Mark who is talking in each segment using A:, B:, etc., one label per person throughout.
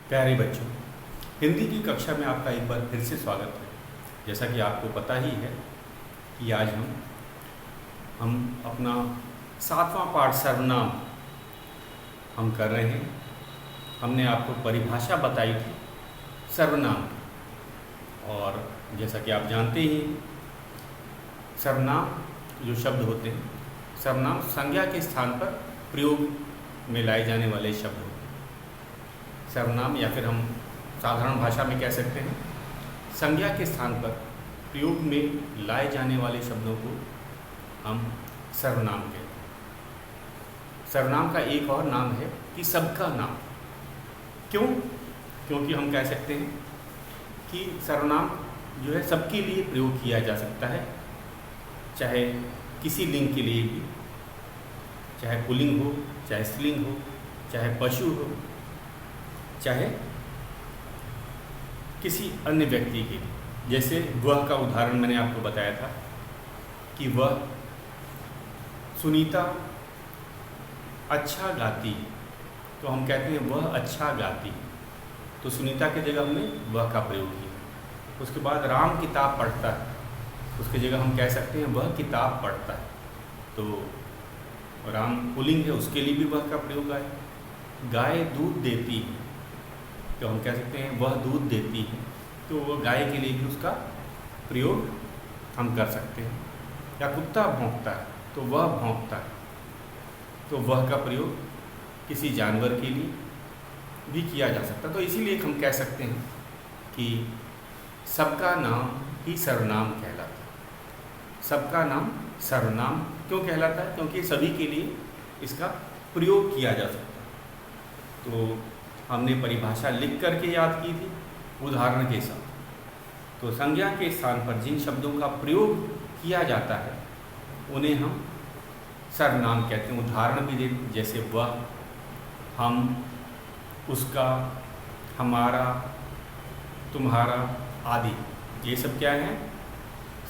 A: प्यारे बच्चों, हिंदी की कक्षा में आपका एक बार फिर से स्वागत है। जैसा कि आपको पता ही है कि आज हम अपना 7वां पाठ सर्वनाम हम कर रहे हैं। हमने आपको परिभाषा बताई थी सर्वनाम की, और जैसा कि आप जानते ही सर्वनाम जो शब्द होते हैं, सर्वनाम संज्ञा के स्थान पर प्रयोग में लाए जाने वाले शब्द होते हैं। सर्वनाम, या फिर हम साधारण भाषा में कह सकते हैं, संज्ञा के स्थान पर प्रयोग में लाए जाने वाले शब्दों को हम सर्वनाम कहते हैं। सर्वनाम का एक और नाम है कि सबका नाम। क्यों? क्योंकि हम कह सकते हैं कि सर्वनाम जो है सबके लिए प्रयोग किया जा सकता है, चाहे किसी लिंग के लिए भी, चाहे पुल्लिंग हो, चाहे स्त्रीलिंग हो, चाहे पशु हो, चाहे किसी अन्य व्यक्ति के लिए। जैसे वह का उदाहरण मैंने आपको बताया था कि वह सुनीता अच्छा गाती है, तो हम कहते हैं वह अच्छा गाती है, तो सुनीता की जगह हमने वह का प्रयोग किया। उसके बाद राम किताब पढ़ता है, उसकी जगह हम कह सकते हैं वह किताब पढ़ता है, तो राम पुल्लिंग है, उसके लिए भी वह का प्रयोग आए। गाय दूध देती है, तो हम कह सकते हैं वह दूध देती है, तो वह गाय के लिए भी उसका प्रयोग हम कर सकते हैं। या कुत्ता भौंकता है, तो वह भौंकता है, तो वह का प्रयोग किसी जानवर के लिए भी किया जा सकता है। तो इसीलिए हम कह सकते हैं कि सबका नाम ही सर्वनाम कहलाता है। सबका नाम सर्वनाम क्यों कहलाता है? क्योंकि सभी के लिए इसका प्रयोग किया जा सकता है। तो हमने परिभाषा लिख करके याद की थी उदाहरण के साथ। तो संज्ञा के स्थान पर जिन शब्दों का प्रयोग किया जाता है उन्हें हम सर्वनाम कहते हैं। उदाहरण भी दे, जैसे वह, हम, उसका, हमारा, तुम्हारा आदि, ये सब क्या है?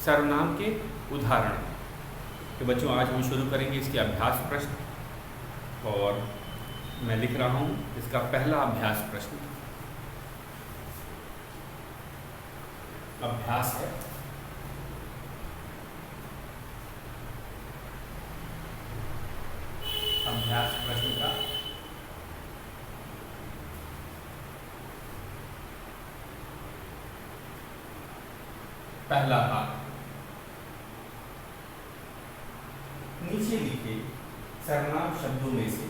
A: सर्वनाम के उदाहरण। तो बच्चों, आज हम शुरू करेंगे इसके अभ्यास प्रश्न, और मैं लिख रहा हूँ इसका पहला अभ्यास प्रश्न। अभ्यास है अभ्यास प्रश्न का पहला भाग। नीचे लिखे सर्वनाम शब्दों में से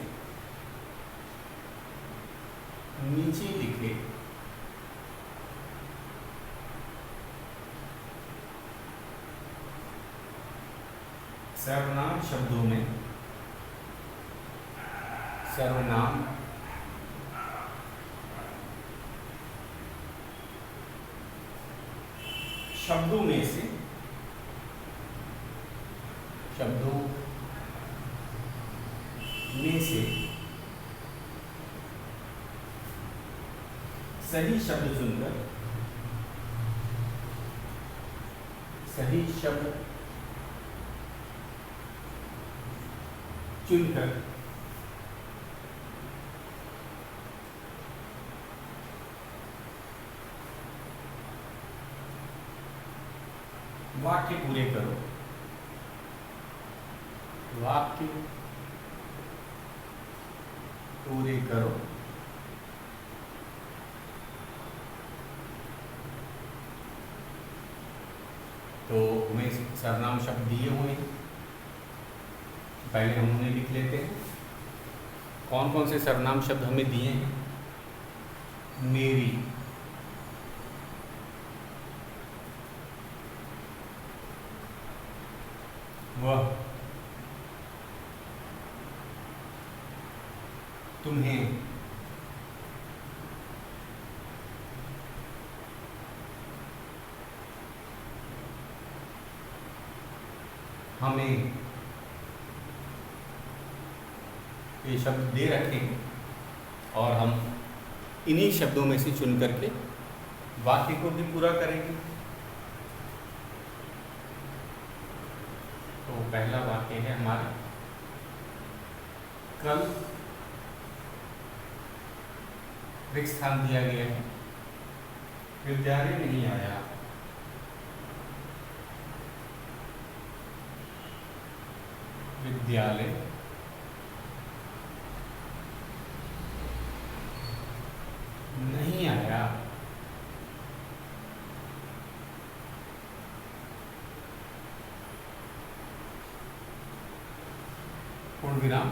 A: नीचे लिखे सर्वनाम शब्दों में सर्वनाम शब्दों में से सही शब्द चुनकर वाक्य पूरे करो। वाक्य पूरे करो। तो हमें सर्वनाम शब्द दिए हुए हैं, पहले हम उन्हें लिख लेते हैं। कौन कौन से सर्वनाम शब्द हमें दिए हैं? मेरी, वह, तुम्हें, हमें, ये शब्द दे रखे हैं, और हम इन्हीं शब्दों में से चुन करके वाक्य को भी पूरा करेंगे। तो पहला वाक्य है हमारा, कल रिक्त स्थान दिया गया है, विद्यालय नहीं आया, विद्यालय नहीं आया, पूर्ण विराम।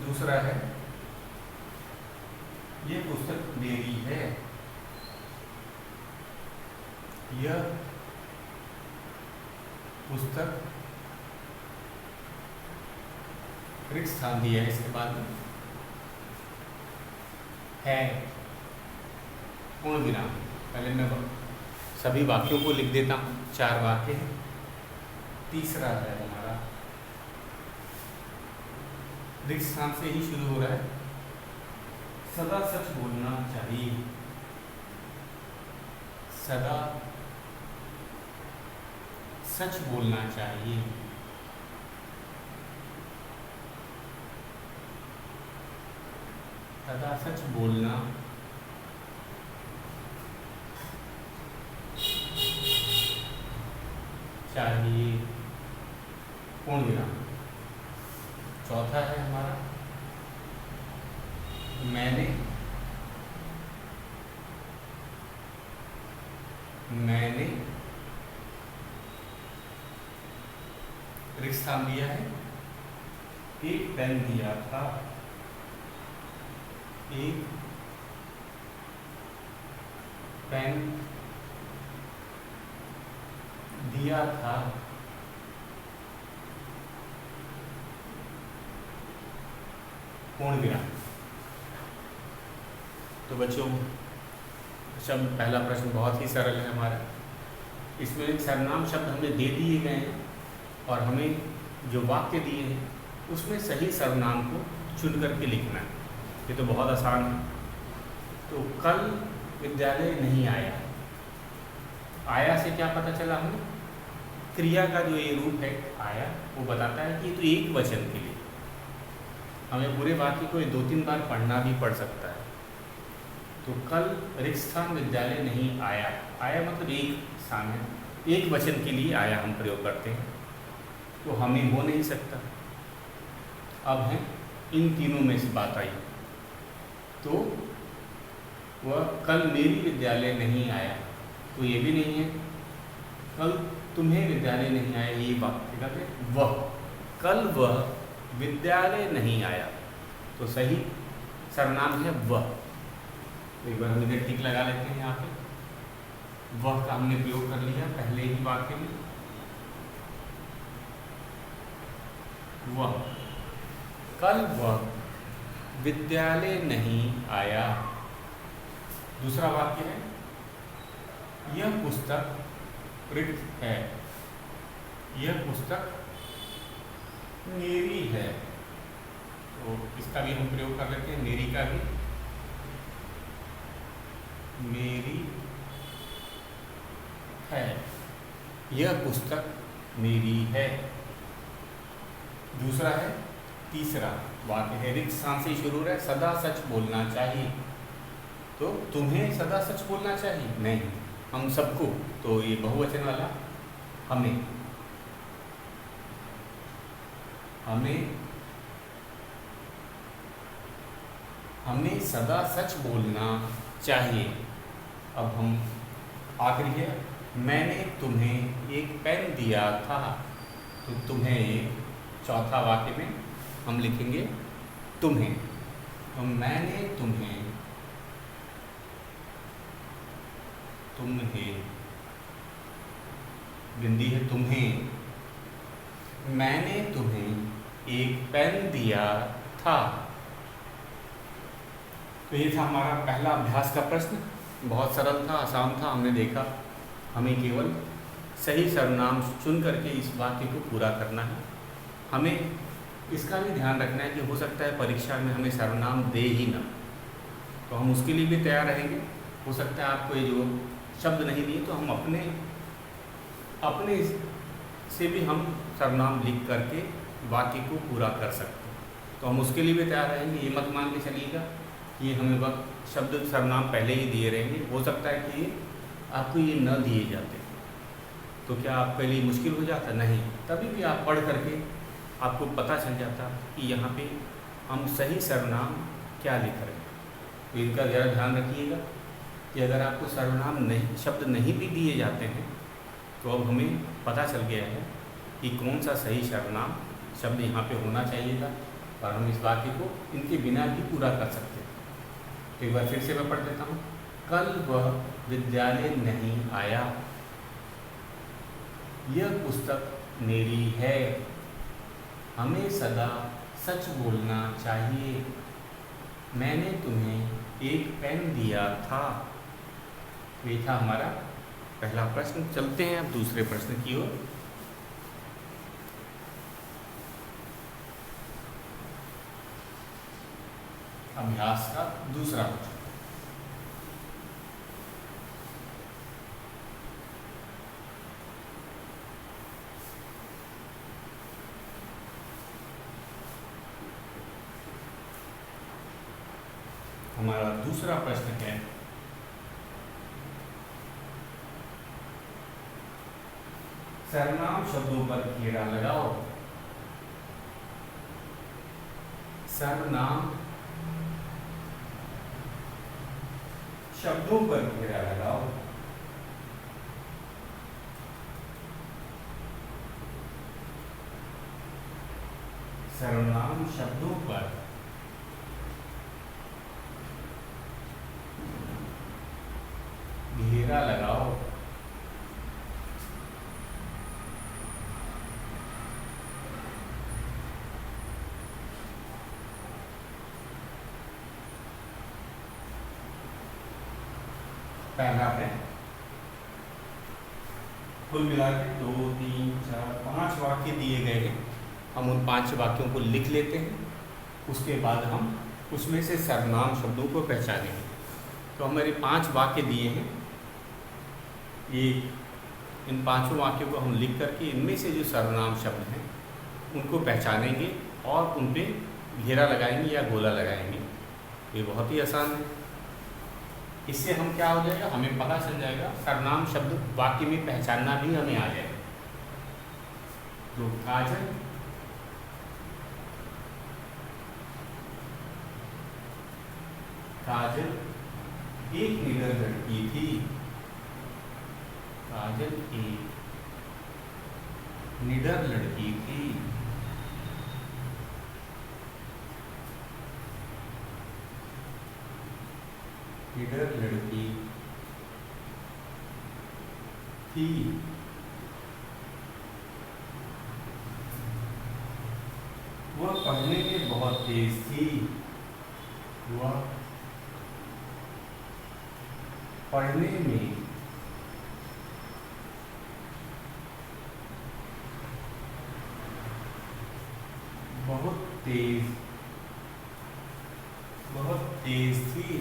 A: दूसरा है, ये पुस्तक मेरी है, यह पुस्तक रिक्त स्थान दिया है, इसके बाद है, पूर्ण विराम। पहले मैं सभी वाक्यों को लिख देता हूँ, 4 वाक्य हैं। तीसरा है हमारा, रिक्त स्थान से ही शुरू हो रहा है, सदा सच बोलना चाहिए, सदा सच बोलना चाहिए, सदा सच बोलना चाहिए, पूर्ण विराम। चौथा है हमारा, मैंने रिक्त स्थान दिया है, एक पेन दिया था, एक पेन दिया था, पूर्ण विराम। तो बच्चों, शब्द पहला प्रश्न बहुत ही सरल है हमारा। इसमें एक सर्वनाम शब्द हमें दे दिए गए हैं और हमें जो वाक्य दिए हैं उसमें सही सर्वनाम को चुन करके लिखना है। ये तो बहुत आसान है। तो कल विद्यालय नहीं आया, आया से क्या पता चला हमें? क्रिया का जो ये रूप है आया, वो बताता है कि तो एक वचन के लिए हमें पूरे वाक्य को 2-3 बार पढ़ना भी पड़ सकता है। तो कल रिक्त स्थान विद्यालय नहीं आया, आया मतलब एक स्थान है, एक वचन के लिए आया हम प्रयोग करते हैं, तो हमें हो नहीं सकता। अब है इन तीनों में से बात आई, तो वह कल मेरी विद्यालय नहीं आया, तो ये भी नहीं है। कल तुम्हें विद्यालय नहीं आया, ये वाक्य का है वह, कल वह विद्यालय नहीं आया, तो सही सर्वनाम है वह। तो एक बार हम इधर टिक लगा लेते हैं यहाँ पे, वह का हमने प्रयोग कर लिया पहले ही वाक्य में। वह, कल वह विद्यालय नहीं आया। दूसरा वाक्य है, यह पुस्तक रिक्त है, यह पुस्तक मेरी है। तो इसका भी हम प्रयोग कर लेते हैं, मेरी का भी, मेरी है, यह पुस्तक मेरी है। दूसरा है, तीसरा वाक्य है, रिक्त स्थान से शुरू है, सदा सच बोलना चाहिए। तो तुम्हें सदा सच बोलना चाहिए नहीं, हम सबको, तो ये बहुवचन वाला हमें, हमें सदा सच बोलना चाहिए। अब हम आखिरी है, मैंने तुम्हें एक पेन दिया था, तो तुम्हें एक, चौथा वाक्य में हम लिखेंगे तुम्हें, तो मैंने तुम्हें बिंदी है तुम्हें, मैंने तुम्हें एक पेन दिया था। तो ये था हमारा पहला अभ्यास का प्रश्न, बहुत सरल था, आसान था। हमने देखा हमें केवल सही सर्वनाम चुन करके इस वाक्य को पूरा करना है। हमें इसका भी ध्यान रखना है कि हो सकता है परीक्षा में हमें सर्वनाम दे ही ना, तो हम उसके लिए भी तैयार रहेंगे। हो सकता है आपको ये जो शब्द नहीं दिए, तो हम अपने से भी हम सर्वनाम लिख करके वाक्य को पूरा कर सकते हैं। तो हम उसके लिए भी तैयार रहेंगे। ये मत मान के चलिएगा कि हमें वह शब्द सर्वनाम पहले ही दिए रहेंगे। हो सकता है कि आपको ये न दिए जाते तो क्या आपके लिए मुश्किल हो जाता? नहीं, तभी भी आप पढ़ करके आपको पता चल जाता कि यहाँ पे हम सही सर्वनाम क्या लिख रहे हैं। तो इनका ज़रा ध्यान रखिएगा कि अगर आपको सर्वनाम नहीं शब्द नहीं भी दिए जाते हैं तो अब हमें पता चल गया है कि कौन सा सही सर्वनाम शब्द यहाँ पे होना चाहिएगा और हम इस वाक्य को इनके बिना भी पूरा कर सकते हैं। तो एक बार फिर से मैं पढ़ देता हूँ। कल वह विद्यालय नहीं आया। यह पुस्तक मेरी है। हमें सदा सच बोलना चाहिए। मैंने तुम्हें एक पेन दिया था। ये था हमारा पहला प्रश्न। चलते हैं अब दूसरे प्रश्न की ओर। अभ्यास का दूसरा प्रश्न। हमारा दूसरा प्रश्न है, सर्वनाम शब्दों पर घेरा लगाओ। सर्वनाम शब्दों पर घेरा लगाओ। सर्वनाम शब्दों पर घेरा लगाओ। पहला है, कुल मिलाकर 2, 3, 4, 5 वाक्य दिए गए हैं। हम उन 5 वाक्यों को लिख लेते हैं। उसके बाद हम उसमें से सर्वनाम शब्दों को पहचानेंगे। तो हमारे 5 वाक्य दिए हैं। ये इन 5 वाक्यों को हम लिख करके इनमें से जो सर्वनाम शब्द हैं उनको पहचानेंगे और उन पर घेरा लगाएंगे या गोला लगाएंगे। ये बहुत ही आसान है। इससे हम क्या हो जाएगा, हमें पता चल जाएगा, सर्वनाम शब्द वाक्य में पहचानना भी हमें आ जाएगा। तो काजल काजल एक निडर लड़की थी। काजल एक निडर लड़की थी। निडर लड़की थी। वह पढ़ने में बहुत तेज थी। वह पढ़ने में बहुत तेज थी।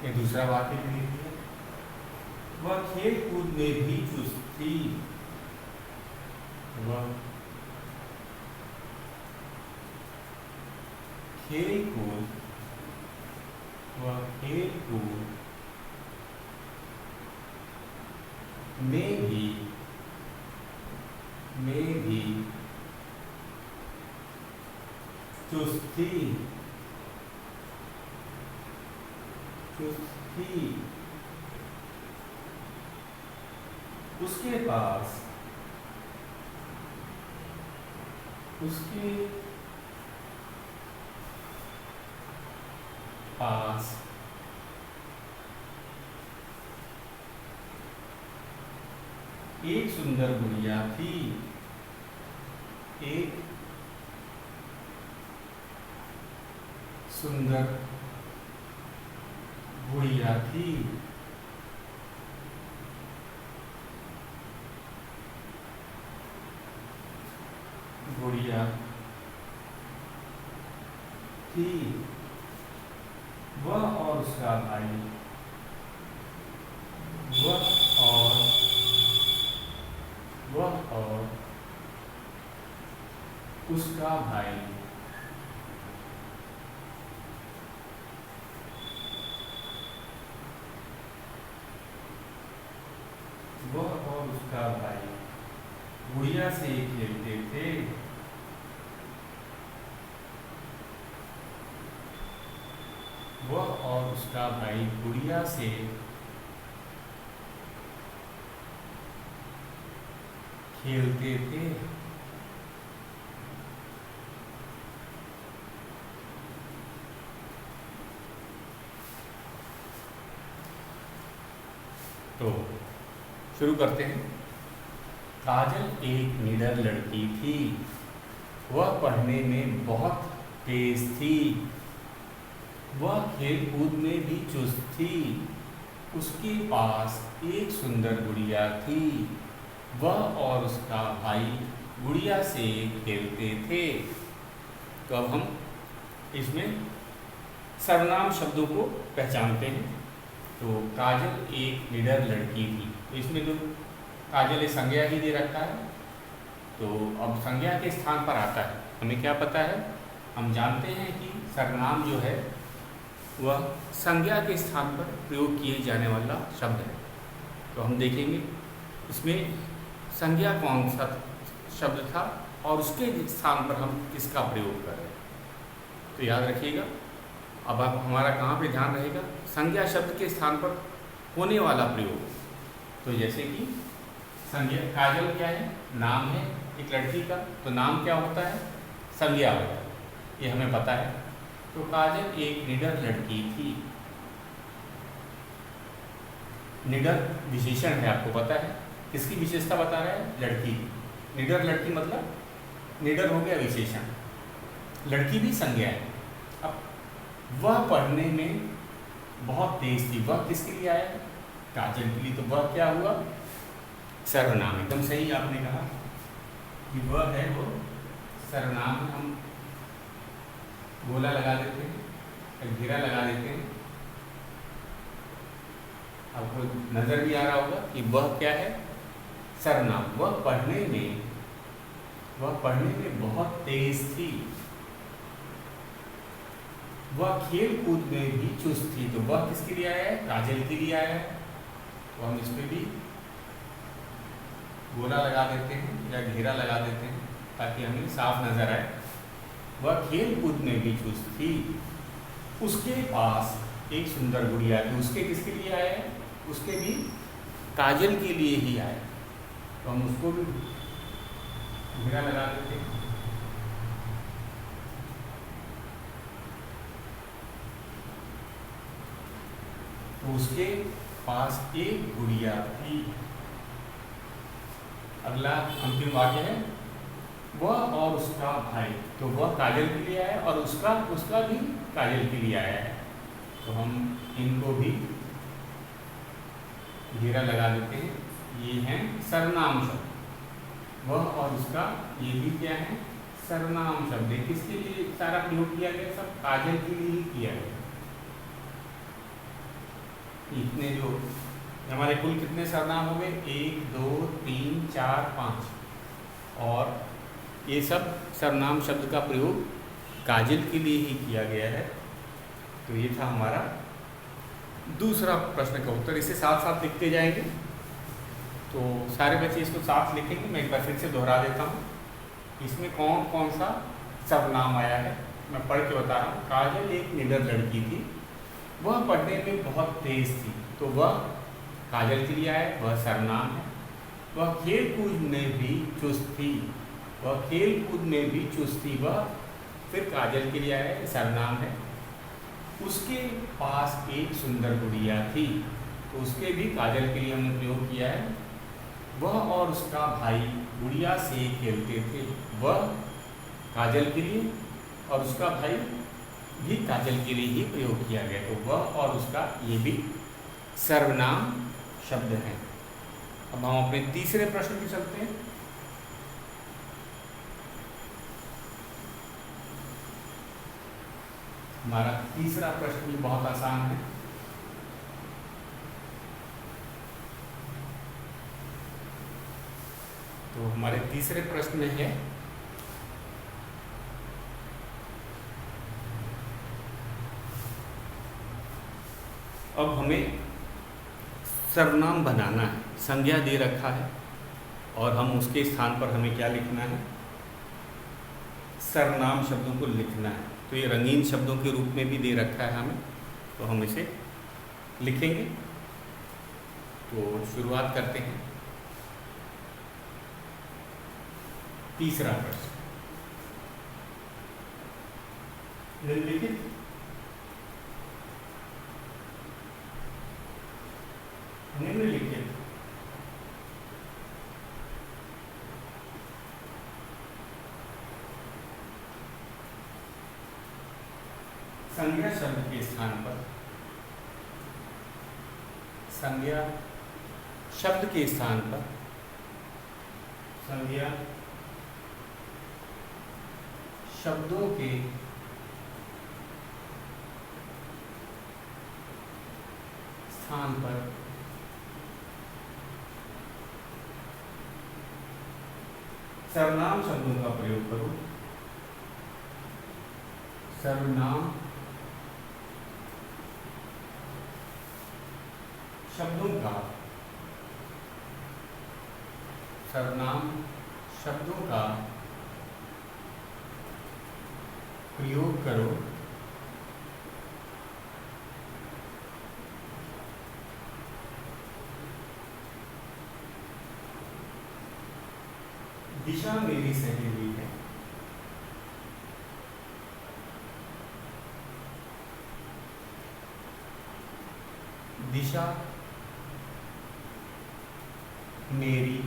A: ये दूसरा वाक्य भी देखिए। वह खेल कूद में भी चुस्त थी। वह खेल कूद में भी चुस्त थी। उसके पास एक सुंदर गुड़िया थी। एक सुंदर गुड़िया थी। वह और उसका भाई वह और उसका भाई वह और उसका भाई गुड़िया से खेलते थे। वह और उसका भाई गुड़िया से खेलते थे। तो शुरू करते हैं। काजल एक निडर लड़की थी। वह पढ़ने में बहुत तेज थी। वह खेल कूद में भी चुस्त थी। उसके पास एक सुंदर गुड़िया थी। वह और उसका भाई गुड़िया से खेलते थे। तो अब हम इसमें सर्वनाम शब्दों को पहचानते हैं। तो काजल एक निडर लड़की थी। तो इसमें जो काजल संज्ञा ही दे रखा है, तो अब संज्ञा के स्थान पर आता है। हमें क्या पता है, हम जानते हैं कि सर्वनाम जो है वह संज्ञा के स्थान पर प्रयोग किए जाने वाला शब्द है। तो हम देखेंगे इसमें संज्ञा कौन सा शब्द था और उसके स्थान पर हम किसका प्रयोग कर रहे हैं। तो याद रखिएगा, अब आप हमारा कहाँ पे ध्यान रहेगा, संज्ञा शब्द के स्थान पर होने वाला प्रयोग। तो जैसे कि संज्ञा, काजल क्या है, नाम है एक लड़की का, तो नाम क्या होता है, संज्ञा होता है, ये हमें पता है। तो काजल एक निडर लड़की थी। निडर विशेषण है, आपको पता है, किसकी विशेषता बता रहा है, लड़की की। निडर लड़की मतलब निडर हो गया विशेषण, लड़की भी संज्ञा है। अब वह पढ़ने में बहुत तेज थी। वह किसके लिए आया, काजल के लिए। तो वह क्या हुआ, सर्वनाम। एकदम सही आपने कहा कि वह है वो सर्वनाम। हम गोला लगा देते हैं, घेरा लगा देते हैं। आपको नजर भी आ रहा होगा कि वह क्या है, सर्वनाम। वह पढ़ने में बहुत तेज थी। वह खेल कूद में भी चुस्त थी। तो वह किसके लिए आया है, काजल के लिए आया है। तो हम इस पे भी गोला लगा देते हैं या घेरा लगा देते हैं ताकि हमें साफ नजर आए। वह खेल कूद में भी चुस्त थी। उसके पास एक सुंदर गुड़िया थी। उसके किसके लिए आया है, उसके भी काजल के लिए ही आया। तो हम उसको भी घेरा लगा देते हैं। तो उसके पास एक गुड़िया थी। अगला अंतिम वाक्य है, वह और उसका भाई। तो वह काजल के लिए आया और उसका भी काजल के लिए आया है। तो हम इनको भी घेरा लगा देते हैं। ये हैं सर्वनाम शब्द। वह और उसका, ये भी क्या है, सर्वनाम शब्द है। किसके लिए सारा प्रयोग किया गया, सब काजल के लिए ही किया गया। इतने जो हमारे कुल कितने सर्वनाम हो गए, 1 2 3 4 5, और ये सब सर्वनाम शब्द का प्रयोग काजल के लिए ही किया गया है। तो ये था हमारा दूसरा प्रश्न का उत्तर। इसे साथ साथ लिखते जाएंगे, तो सारे बच्चे इसको साथ लिखेंगे। मैं एक बार फिर से दोहरा देता हूँ, इसमें कौन कौन सा सर्वनाम आया है मैं पढ़ के बता रहा हूँ। काजल एक निडर लड़की थी। वह पढ़ने में बहुत तेज थी। तो वह काजल के लिए आया, वह सर्वनाम है। वह खेल कूद में भी चुस्त थी। वह खेल कूद में भी चुस्त थी। वह फिर काजल के लिए आया, सर्वनाम है। उसके पास एक सुंदर गुड़िया थी। तो उसके भी काजल के लिए हमने प्रयोग किया है। वह और उसका भाई गुड़िया से खेलते थे। वह काजल के लिए और उसका भाई भी काजल के लिए ही प्रयोग किया गया। तो वह और उसका, ये भी सर्वनाम शब्द है। अब हम अपने तीसरे प्रश्न पे चलते हैं। हमारा तीसरा प्रश्न भी बहुत आसान है। तो हमारे तीसरे प्रश्न में है अब हमें सर्वनाम बनाना है, संज्ञा दे रखा है और हम उसके स्थान पर हमें क्या लिखना है, सर्वनाम शब्दों को लिखना है। तो ये रंगीन शब्दों के रूप में भी दे रखा है हमें, तो हम इसे लिखेंगे। तो शुरुआत करते हैं। तीसरा प्रश्न, निम्नलिखित संज्ञा शब्द के स्थान पर, संज्ञा शब्द के स्थान पर, संज्ञा शब्दों के स्थान पर सर्वनाम शब्दों का प्रयोग करो। सर्वनाम शब्दों का, सर्वनाम शब्दों का प्रयोग करो दिशा मेरी सहेली है, दिशा मेरी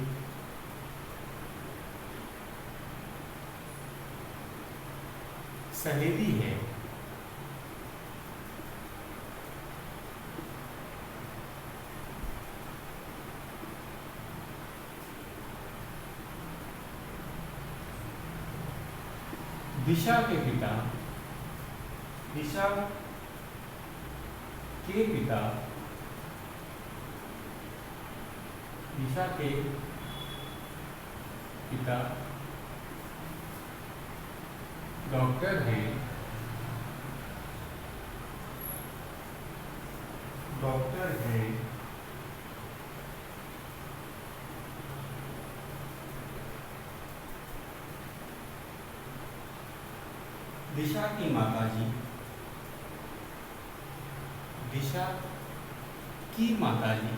A: सहेली है। दिशा के पिता, दिशा के पिता, दिशा के पिता डॉक्टर हैं, डॉक्टर हैं। दिशा की माताजी, दिशा की माताजी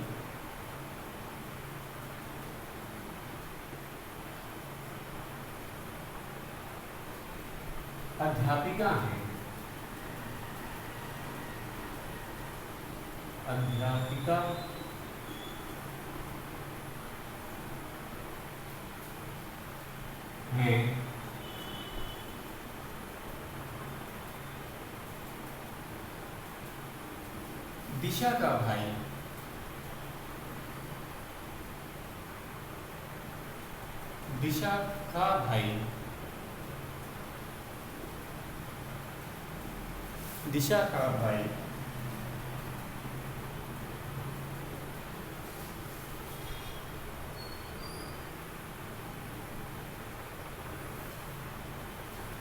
A: अध्यापिका हैं, अध्यापिका हैं। दिशा का भाई, दिशा का भाई, दिशा का भाई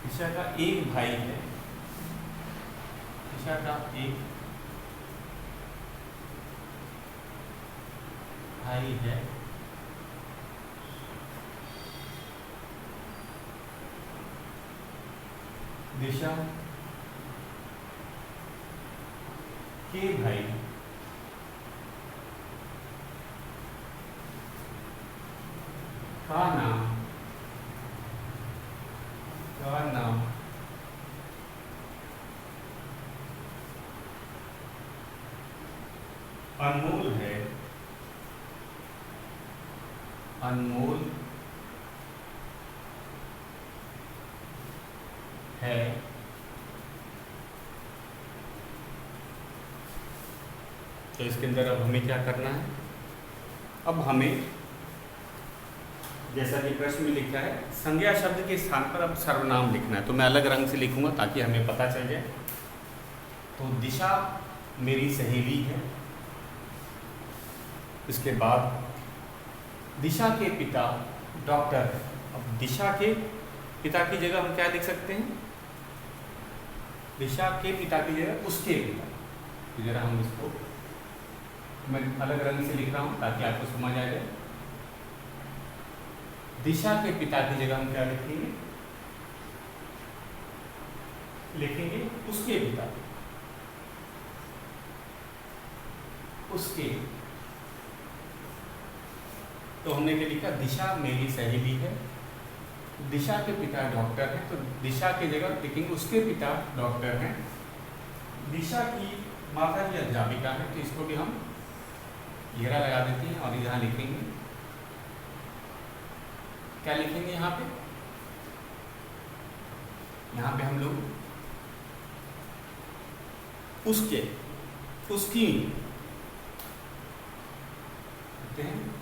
A: दिशा का एक भाई है, दिशा का एक भाई है। दिशा के भाई का नाम, का नाम अनमोल है, अनमोल है। तो इसके अंदर अब हमें क्या करना है, अब हमें जैसा कि प्रश्न में लिखा है संज्ञा शब्द के स्थान पर अब सर्वनाम लिखना है। तो मैं अलग रंग से लिखूंगा ताकि हमें पता चल जाए। तो दिशा मेरी सहेली है, इसके बाद दिशा के पिता डॉक्टर है। अब दिशा के पिता की जगह हम क्या लिख सकते हैं? दिशा के पिता की जगह उसके पिता। तो जरा हम इसको मैं अलग रंग से लिख रहा हूं ताकि आपको समझ आ जाए। दिशा के पिता की जगह हम क्या लिखेंगे? लिखेंगे उसके पिता। उसके। तो हमने क्या लिखा? दिशा मेरी सहेली है। दिशा के पिता डॉक्टर हैं, तो दिशा की जगह लिखेंगे उसके पिता डॉक्टर हैं। दिशा की माता जी अध्यापिका है, तो इसको भी हम घेरा लगा देते हैं और यहाँ लिखेंगे, क्या लिखेंगे यहाँ पे? यहाँ पे हम लोग उसके, उसकी कहते हैं।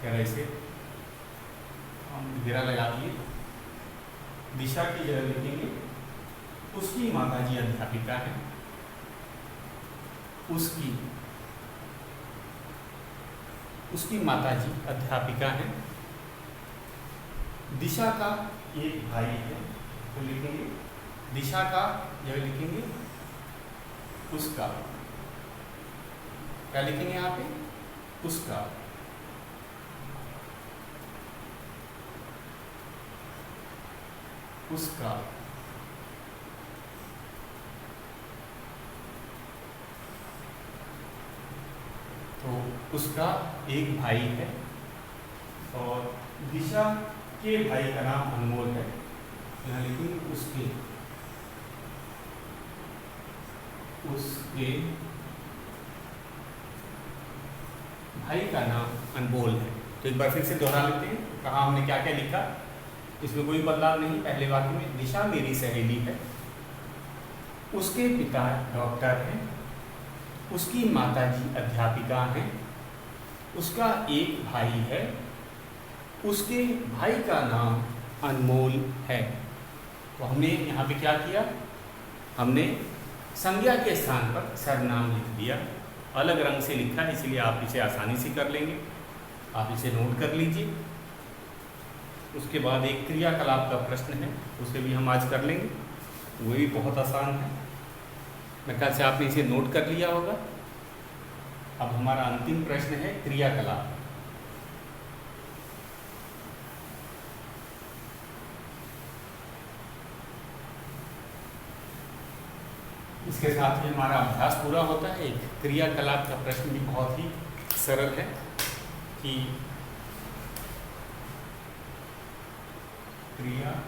A: क्या इसे हम घेरा लगा दिए। दिशा की जगह लिखेंगे उसकी माताजी अध्यापिका है। उसकी माताजी अध्यापिका है। दिशा का एक भाई है, तो लिखेंगे दिशा का जगह लिखेंगे उसका। क्या लिखेंगे यहाँ पे? उसका। उसका। तो उसका एक भाई है और दिशा के भाई का नाम अनमोल है। यहाँ लिखेंगे उसके भाई का नाम अनमोल है। तो एक बार फिर से दोहरा लेते हैं, कहा हमने क्या क्या लिखा। इसमें कोई बदलाव नहीं। पहले वाक्य में दिशा मेरी सहेली है, उसके पिता डॉक्टर हैं, उसकी माताजी अध्यापिका हैं, उसका एक भाई है, उसके भाई का नाम अनमोल है। तो हमने यहाँ पे क्या किया? हमने संज्ञा के स्थान पर सर्वनाम लिख दिया। अलग रंग से लिखा, इसलिए आप इसे आसानी से कर लेंगे। आप इसे नोट कर लीजिए। उसके बाद एक क्रियाकलाप का प्रश्न है, उसे भी हम आज कर लेंगे। वो भी बहुत आसान है। मेरे ख्याल से आपने इसे नोट कर लिया होगा। अब हमारा अंतिम प्रश्न है क्रियाकलाप। इसके साथ ही हमारा अभ्यास पूरा होता है। एक क्रियाकलाप का प्रश्न भी बहुत ही सरल है कि क्रियाकलाप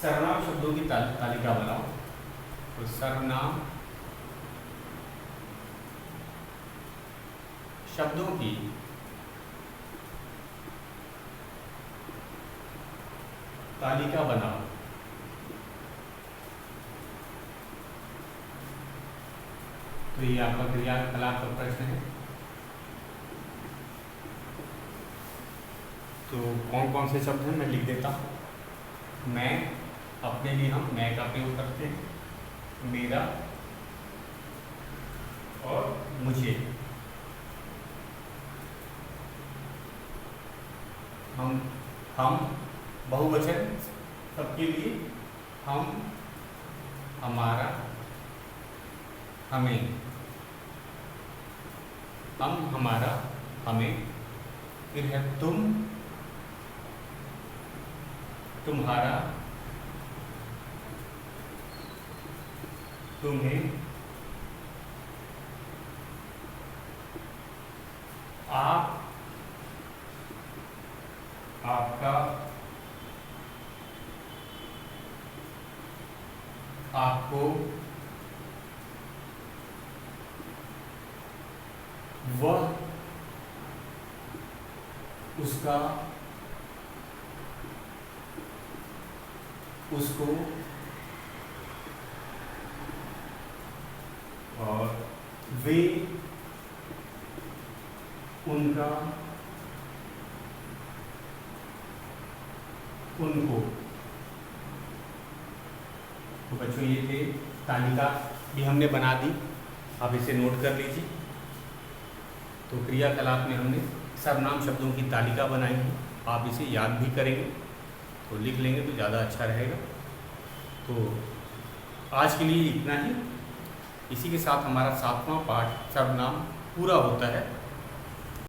A: सर्वनाम शब्दों की तालिका बनाओ। तो सर्वनाम शब्दों की तालिका बनाओ। तो ये आपका क्रियाकलाप का प्रश्न है। तो कौन कौन से शब्द हैं मैं लिख देता हूँ। मैं, अपने लिए हम मैं का प्रयोग करते हैं। मेरा और मुझे। हम बहुवचन सबके लिए हम, हमारा, हमें। हम, हमारा, हमें। फिर है तुम, तुम्हारा, तुम्हें, आप, आपका, आपको, वह, उसका, उसको और वे, उनका, उनको। तो बच्चों ये थे, तालिका भी हमने बना दी, आप इसे नोट कर लीजिए। तो क्रियाकलाप में हमने सर्वनाम शब्दों की तालिका बनाई है, आप इसे याद भी करेंगे तो लिख लेंगे तो ज़्यादा अच्छा रहेगा। तो आज के लिए इतना ही। इसी के साथ हमारा 7वां पाठ सर्वनाम पूरा होता है।